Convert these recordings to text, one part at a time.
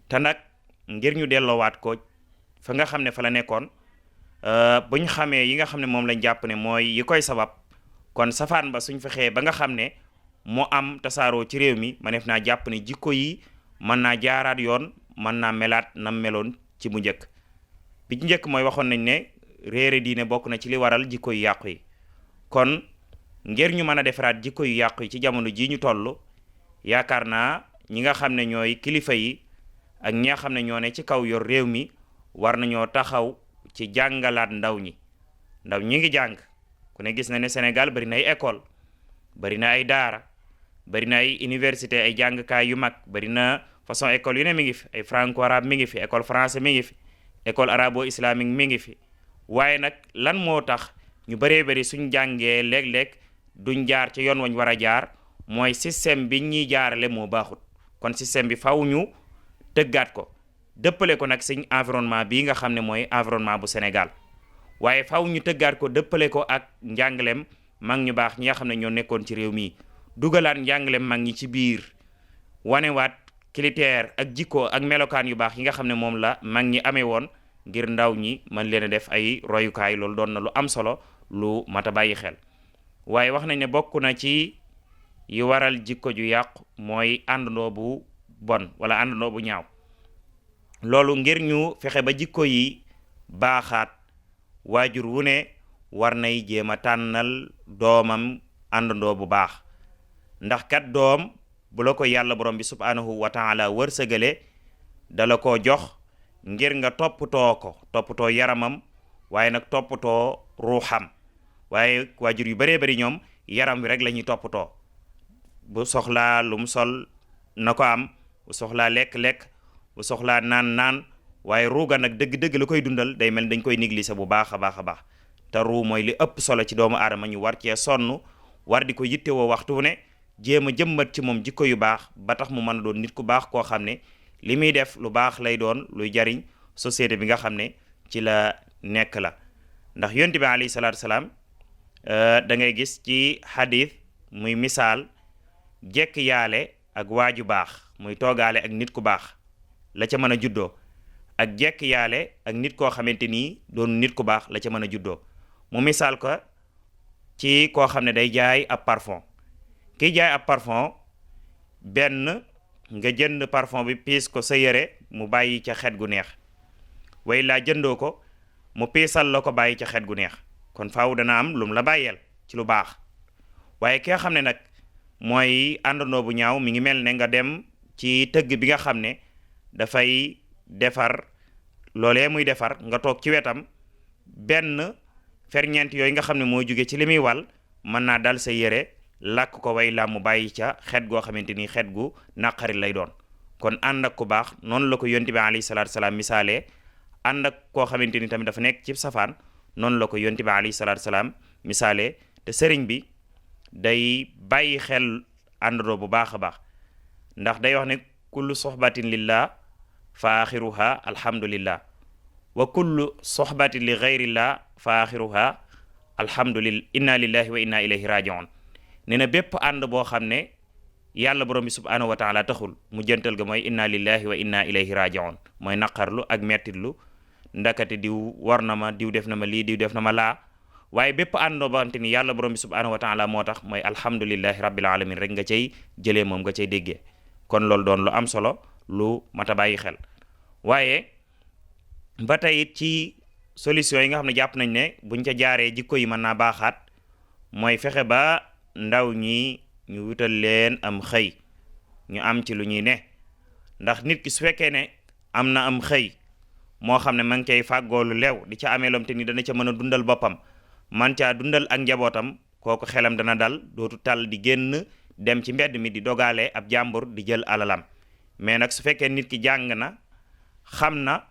te nag ngir ñu delloowaat ko fa nga xam ne fa la nekkoon bu ñu xamee yi nga xam ne moom lañ jàpp ne mooy yi koy sabab kon safaan ba suñ fexee ba nga xam ne moo am tasaaroo ci réew mi maneef naa jàpp ne jikko yi mën naa jaaraat yoon mën naa melaat nam meloon ci bu njëkk bi ci njëkk mooy waxoon nañ ne réere diine bokk na ci li waral jikko yu yàqu yi kon ngir ñu mën a defaraat jikko yu yàqu yi ci jamono jii ñu toll yaakaar naa ñi nga xam ne ñooy kilifa yi ak ñi nga xam ne ñoo ne ci kaw yor réew mi war nañoo taxaw ci jàngalaat ndaw ñi ngi jàng ku ne gis na ne Sénégal bari na ay école bari na ay daara bari na ay université ay jàngkaay yu mag bari na façon école yu ne mi ngi fi ay franco arabe mi ngi fi école français mi ngi fi école arabo islamique mi ngi fi waaye nag lan moo tax ñu bëree bëri suñ jàngee léeg-léeg duñ jaar ci yoon wañ war a jaar mooy système bi ñuy jaarale moo baaxut kon système bi faw ñu tëggaat ko dëppale ko nag suñ environnement bii nga xam ne mooy environnement bu Sénégal waaye faw ñu tëggaat ko dëppale ko ak njàngaleem mag ñu baax ñi nga xam ne ñoo nekkoon ci réew mi dugalaat njàngaleem mag ñi ci biir wanewaat critère ak jikko ak melokaan yu baax yi nga xam ne moom la mag ñi amee woon ngir ndaw ñi mën leen a def ay royukaay loolu doon na lu am solo lu mat a bàyyi xel waaye wax nañ ne bokk na ci yi waral jikko ju yàqu mooy àndandoo bu bon wala àndandoo bu ñaaw loolu ngir ñu fexe ba jikko yi baaxaat waajur wu ne war nay jéem a tànnal doomam àndandoo bu baax ndax kat doom bu la ko yàlla borom bi subhanahu wa taala wërsëgale dala ko jox ngir nga toppatoo yaramam waaye nag toppatoo ruuxam waaye waajur yu baree bari ñoom yaram wi rek la ñuy toppatoo bu soxlaa lum sol na ko am bu soxlaa lekk-lekk bu soxlaa naan waaye ruuga nag dëgg-dëgg la koy dundal day mel dañ koy négliger bu baax a baax a baax te ruu mooy li ëpp solo ci doomu aadama ñu war cee sonn war di ko yittewoo waxtu ne jéem a jëmmat ci moom jikko yu baax ba tax mu mën a doon nit ku baax koo xam ne li muy def lu baax lay doon luy jariñ société bi nga xam ne ci la nekk la ndax yonent bi alayhi salaatu salaam da ngay gis ci hadith muy misaal jekk yaale ak waaju baax muy toogaale ak nit ku baax la ca mën a juddoo ak jekk yaale ak nit koo xamante nii doon nit ku baax la ca mën a juddoo mu misaal ko ci koo xam ne day jaay ab parfum kiy jaay ab parfum benn nga jënd parfum bi piis ko sa yére mu bàyyi ca xet gu neex way laa jëndoo ko mu piisal la ko bàyyi ca xet gu neex kon faaw dana am lum la bàyyeel ci lu baax waaye ki nga xam ne nag mooy àndandoo bu ñaaw mi ngi mel ne nga dem ci tëgg bi nga xam ne dafay defar loolee muy defar nga toog ci wetam benn ferñeent yooyu nga xam ne mooy jóge ci li muy wal mën naa dal sa yére làkk ko way la mu bàyyi ca xet goo xamante ni xet gu naqari lay doon kon ànd ak ku baax noonu la ko yonent bi alayhi salaatu salaam misaalee ànd ak koo xamante ni tamit dafa nekk ci safaan noonu la ko yonent bi alayhi salaatu salaam misaalee te sëriñ bi day bàyyi xel àndandoo bu baax a baax ndax day wax ne kullu soxbatin lillah fa axiruha alhamdulillah wa kullu soxbatin li gayrillah fa axiruha alhamdulillah inna lillahi wa inna ilayhi rajiun nee na bépp ànd boo xam ne yàlla borom bi subhanahu wa taala taxul mu jëntal ga mooy inna lillahi wa inna ilayhi rajiun mooy naqarlu ak mettitlu ndakate diw war na ma diw def na ma lii diw def na ma laa waaye bépp àndoo bante ni yàlla borom bi subhanahu wa taala moo tax mooy alhamdulillahi rabbil alamin rek nga cay jëlee moom nga cay déggee kon loolu doon lu am solo lu mat a bàyyi xel waaye ba tey it ci solution yi nga xam ne jàpp nañ ne buñ ca jaaree jikko yi mën naa baaxaat mooy fexe ba ndaw ñi ñu wutal leen am xëy ñu am ci lu ñuy ne ndax nit ki su fekkee ne am na am xëy moo xam ne ma ngi cay fàggoolu leew di ca amee lom te ni dana ca mën a dundal boppam man caa dundal ak njabootam kooku xelam dana dal dootu tal di génn dem ci mbedd mi di dogaale ab jàmbur di jël alalam mais nag su fekkee nit ki jàng na xam na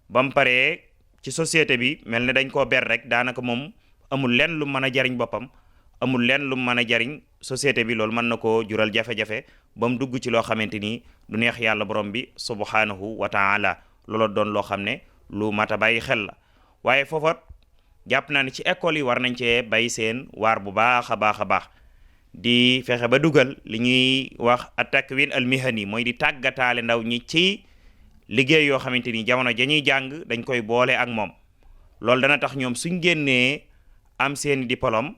ba mu paree ci société bi mel ne dañ koo ber rek daanaka moom amul lenn lu mën a jariñ boppam amul lenn lu mën a jariñ société bi loolu mën na koo jural jafe-jafe ba mu dugg ci loo xamante ni du neex yàlla borom bi subhanahu wa taala loolu doon loo xam ne lu mat a bàyyi xel la waaye foofa jàpp naa ne ci école yi war nañ cee bay seen waar bu baax a baax a baax di fexe ba dugal li ñuy wax at-takwin al-mihani mooy di tàggataale ndaw ñi ci liggéey yoo xamante ni jamono jañuy jàng dañ koy boole ak moom. loolu dana tax ñoom suñ génnee am seeni diplôme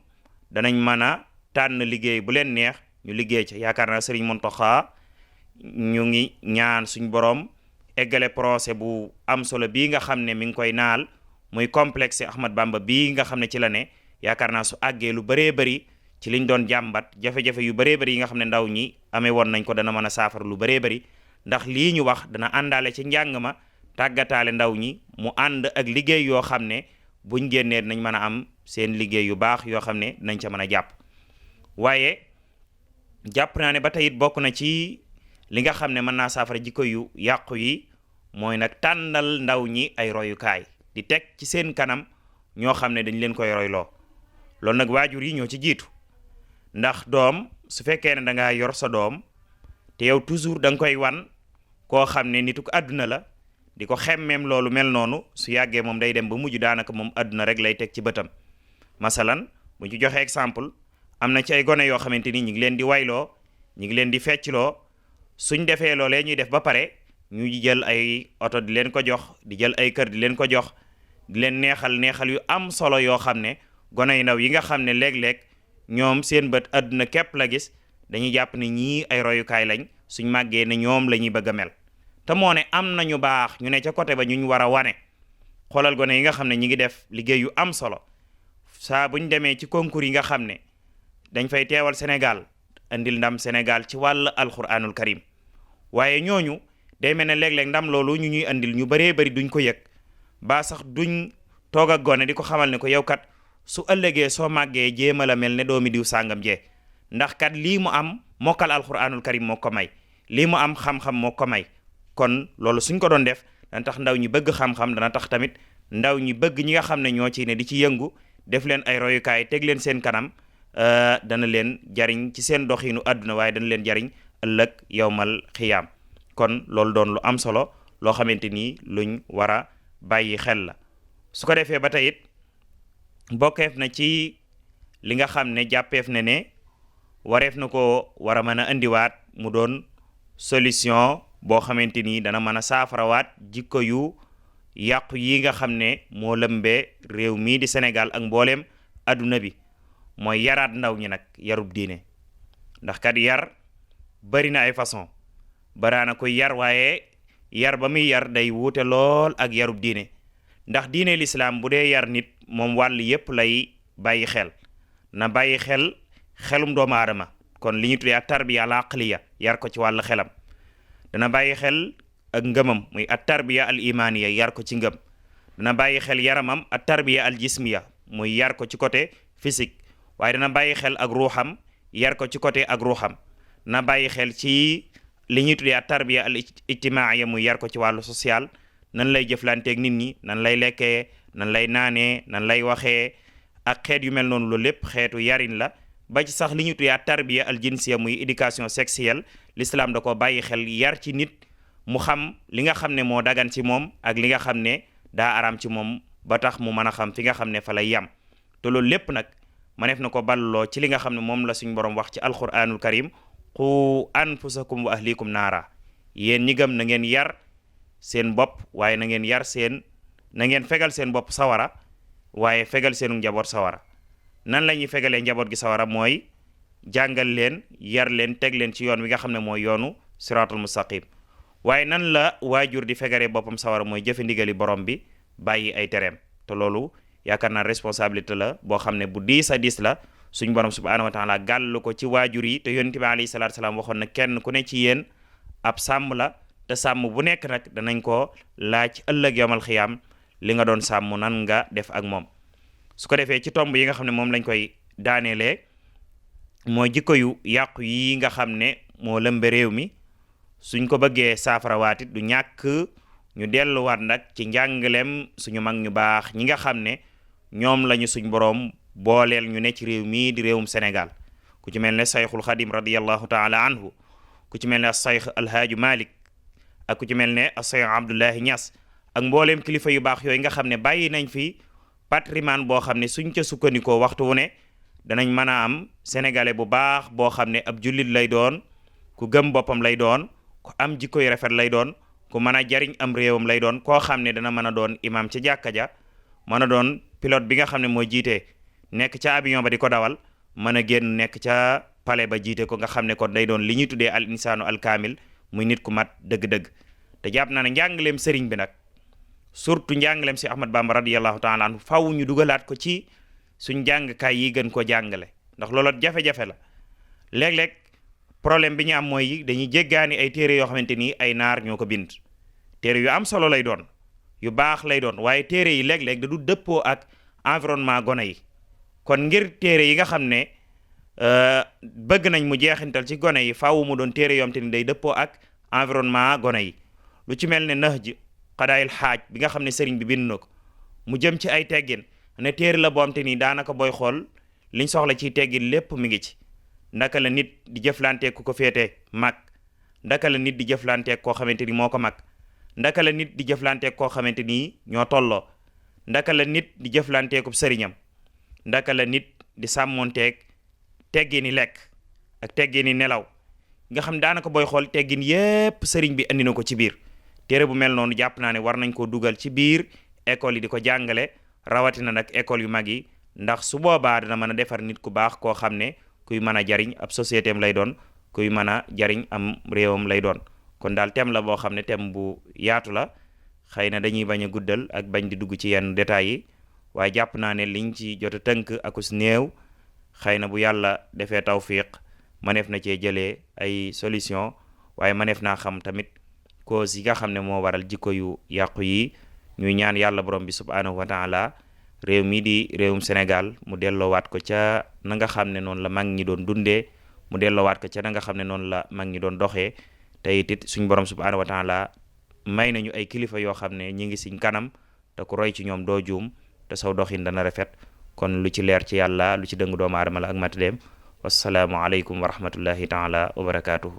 danañ mën a tànn liggéey bu leen neex ñu liggéey ca. yaakaar naa Serigne Mountakha ñu ngi ñaan suñ borom eggale procès bu am solo bii nga xam ne mi ngi koy naal muy complexe Ahmad Bamba bii nga xam ne ci la ne. yaakaar naa su àggee lu bëree bëri ci liñ doon jàmbat jafe-jafe yu bëree bëri yi nga xam ne ndaw ñi amee woon nañ ko dana mën a saafara lu bëree bëri, ndax lii ñu wax dana àndaale ci njàng ma tàggataale ndaw ñi mu ànd ak liggéey yoo xam ne buñ génnee nañ mën a am seen liggéey yu baax yoo xam ne nañ ca mën a jàpp. waaye jàpp naa ne ba tey it bokk na ci li nga xam ne mën naa saafara jikko yu yàqu yi mooy nag tànnal ndaw ñi ay royukaay di teg ci seen kanam ñoo xam ne dañ leen koy royloo. loolu nag waajur yi ñoo ci jiitu, ndax doom su fekkee ne da ngaa yor sa doom te yow toujours da nga koy wan koo xam ne nitu ko àdduna la di ko xemmeem loolu mel noonu, su yàggee moom day dem ba mujj daanaka moom àdduna rek lay teg ci bëtam. masalan bu ñu joxe exemple, am na ci ay gone yoo xamante ni ñu ngi leen di wayloo, ñu ngi leen di feccloo, suñ defee loolee ñuy def ba pare ñu jël ay oto di leen ko jox, di jël ay kër di leen ko jox, di leen neexal yu am solo yoo xam ne gone yu ndaw yi nga xam ne léeg-léeg ñoom seen bët àdduna képp la gis, dañuy jàpp ne ñii ay royukaay lañ, suñ màggee ne ñoom la ñuy bëgg a mel. te moo ne am nañu baax ñu ne ca côté ba ñu war a wane. xoolal gone yi nga xam ne ñi ngi def liggéey yu am solo saa buñ demee ci concours yi nga xam ne dañ fay teewal Sénégal, andil ndam Sénégal ci wàll alquranul karim. waaye ñooñu day mel ne léeg-léeg ndam loolu ñu ñuy andil ñu bëree bëri duñ ko yëg, ba sax duñ toog ak gone di ko xamal ne ko yow kat su ëllëgee soo màggee jéema la mel ne doomi diw sàngam jee, ndax kat lii mu am mokkal alquranul karim moo ko may, lii mu am xam-xam moo ko may. kon loolu suñ ko doon def dana tax ndaw ñi bëgg xam-xam, dana tax tamit ndaw ñi bëgg ñi nga xam ne ñoo ci ne di ci yëngu, def leen ay royukaay teg leen seen kanam. dana leen jariñ ci seen doxiinu àdduna, waaye dana leen jariñ ëllëg yowmal xiyaam. kon loolu doon lu am solo loo xamante ni luñ war a bàyyi xel la. su ko defee ba tey it bokkeef na ci li nga xam ne jàppeef na ne wareef na ko war a mën a indiwaat mu doon solution boo xamante ni dana mën a saafarawaat jikko yu yàqu yi nga xam ne moo lëmbee réew mii di Sénégal ak mbooleem adduna bi, mooy yaraat ndaw ñi nag yarub diine. ndax kat yar bari na ay façon, baraana koy yar, waaye yar ba muy yar day wuute lool ak yarub diine. ndax diine lislaam bu dee yar nit moom wàll yépp lay bàyyi xel, na bàyyi xel xelum doomu aadama, kon li ñu tuddee at tarbiya al aqliya, yar ko ci wàll xelam. dana bàyyi xel ak ngëmam muy at tarbiya al imaniya, yar ko ci ngëm. dana bàyyi xel yaramam at tarbiya al jismiya, muy yar ko ci côté physique. waaye dana bàyyi xel ak ruuxam, yar ko ci côté ak ruuxam. na bàyyi xel ci li ñuy tuddee at tarbiya al ijtimaaya, muy yar ko ci wàllu social, nan lay jëflanteeg nit ñi, nan lay lekkee, nan lay naanee, nan lay waxee, ak xeet yu mel noonu. loolu lépp xeetu yarin la. ba ci sax li ñu tuddee tarbiya al jinsiya, muy éducation sexuelle, l'islam da ko bàyyi xel, yar ci nit mu xam li nga xam ne moo dagan ci moom ak li nga xam ne daa araam ci moom, ba tax mu mën a xam fi nga xam ne fa lay yam. te loolu lépp nag maneef na ko balloo ci li nga xam ne moom la suñ borom wax ci alquranul karim, qu anfusakum wa ahlikum naara. yéen ñi gëm na ngeen yar seen bopp, waaye na ngeen yar seen na ngeen fegal seen bopp sawara, waaye fegal seenu njaboot sawara. nan la ñuy fegalee njaboot gi sawara? mooy jàngal leen, yar leen, teg leen ci yoon wi nga xam ne mooy yoonu siratul mustaqim. waaye nan la waajur di fegaree boppam sawara? mooy jëfe ndigali borom bi, bàyyi ay tereem. te loolu yaakaar naa responsabilité la boo xam ne bu diis a diis la, suñ borom subhanahu wa taala gàll ko ci waajur yi. te yonent bi alayhi salaatu salaam waxoon na kenn ku ne ci yéen ab sàmm la, te sàmm bu nekk nag danañ ko laaj ëllëg yawmal xiyaam li nga doon sàmm nan nga def ak moom. su ko defee ci tomb yi nga xam ne moom lañ koy daaneelee mooy jikko yu yàqu yi nga xam ne moo lëmbe réew mi. suñ ko bëggee saafarawaat it du ñàkk ñu delluwaat nag ci njàngaleem suñu mag ñu baax ñi nga xam ne ñoom lañu suñ boroom booleel ñu ne ci réew mii di réewum Sénégal. ku ci mel ne sayxul xadim radiyallahu taala anhu, ku ci mel ne sayx alhaaju Malik, ak ku ci mel ne sayx Abdullahi Ñas, ak mbooleem kilifa yu baax yooyu nga xam ne bàyyi nañ fi patrimoine boo xam ne suñ ca sukkandikoo waxtu wu ne danañ mën a am sénégalais bu baax boo xam ne ab jullit lay doon, ku gëm boppam lay doon, ku am jikko yu rafet lay doon, ku mën a jariñ am réewam lay doon koo xam ne dana mën a doon imam ca jàkka ja mën a doon pilote bi nga xam ne mooy jiite nekk ca avion ba di ko dawal mën a génn nekk ca palais ba jiite ko nga xam ne kon day doon li ñuy tuddee al insaanu al kaamil muy nit ku mat dëgg-dëgg te jàpp naa ne njàngaleem sëriñ bi nag surtout njàngaleem si Ahmad Bamba radiyallahu taala anhu faaw ñu dugalaat ko ci suñ jàngkaay yi gën ko jàngale ndax loolu jafe-jafe la léeg-léeg problème bi ñu am mooy dañuy jéggaani ay téere yoo xamante ni ay naar ñoo ko bind téere yu am solo lay doon yu baax lay doon waaye téere yi léeg-léeg da du dëppoo ak environnement gone yi kon ngir téere yi nga xam ne bëgg nañ mu jeexintal ci gone yi faaw mu doon téere yoom te ni day dëppoo ak environnement gone yi lu ci mel ne Nahj Qadaa'il Haaj bi nga xam ne sëriñ bi bind na ko mu jëm ci ay teggin ne téere la boom te ni daanaka booy xool liñ soxla ciy teggin lépp mi ngi ci ndaka la nit di jëflanteeg ku ko féete mag ndaka la nit di jëflanteeg koo xamante ni moo ko mag ndaka la nit di jëflanteeg koo xamante ni ñoo tolloo ndaka la nit di jëflanteekub sëriñam ndaka la nit di sàmmonteeg teggini lekk ak teggini nelaw nga xam daanaka booy xool teggin yépp sëriñ bi andi na ko ci biir téere bu mel noonu jàpp naa ne war nañ koo dugal ci biir école yi di ko jàngale rawatina nag école yu mag yi ndax su boobaa dana mën a defar nit ku baax koo xam ne kuy mën a jariñ ab société am lay doon kuy mën a jariñ am réewam lay doon kon daal thème la boo xam ne thème bu yaatu la xëy na dañuy bañ a guddal ak bañ di dugg ci yenn détails yi waaye jàpp naa ne liñ ci jot a tënk akus néew xëy na bu yàlla defee tawfiq maneef na cee jëlee ay solution waaye maneef naa xam tamit cause yi nga xam ne moo waral jikko yu yàqu yi ñuy ñaan yàlla borom bi subhanahu wa taala réew mi di réewum Sénégal mu delloowaat ko ca na nga xam ne noonu la mag ñi doon dundee mu delloowaat ko ca na nga xam ne noonu la mag ñi doon doxee te it suñ borom subhanahu wa taala may nañu ay kilifa yoo xam ne ñi ngi siñ kanam te ku roy ci ñoom doo juum te saw doxin dana rafet kon lu ci leer ci yàlla lu ci dëng doomu aadama la ak matadeem wassalaamu aleykum wa rahmatullahi taala wa barakaatuhu